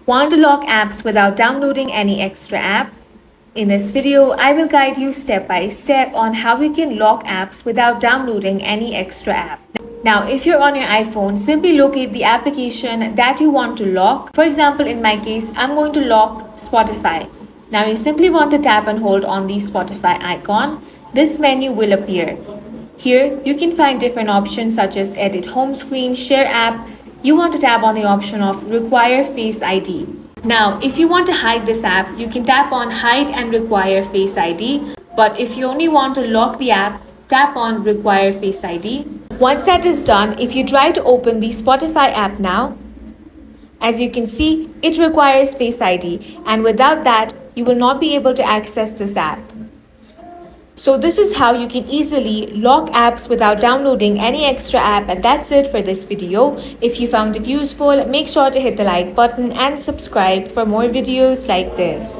Want to lock apps without downloading any extra app? In this video, I will guide you step by step on how you can lock apps without downloading any extra app. Now, if you're on your iPhone, simply locate the application that you want to lock. For example, in my case, I'm going to lock Spotify. Now, you simply want to tap and hold on the Spotify icon. This menu will appear. Here, you can find different options such as Edit Home Screen, Share App. You want to tap on the option of Require Face ID. Now, if you want to hide this app, you can tap on Hide and Require Face ID. But if you only want to lock the app, tap on Require Face ID. Once that is done, if you try to open the Spotify app now, as you can see, it requires Face ID, and without that, you will not be able to access this app. So this is how you can easily lock apps without downloading any extra app, and that's it for this video. If you found it useful, make sure to hit the like button and subscribe for more videos like this.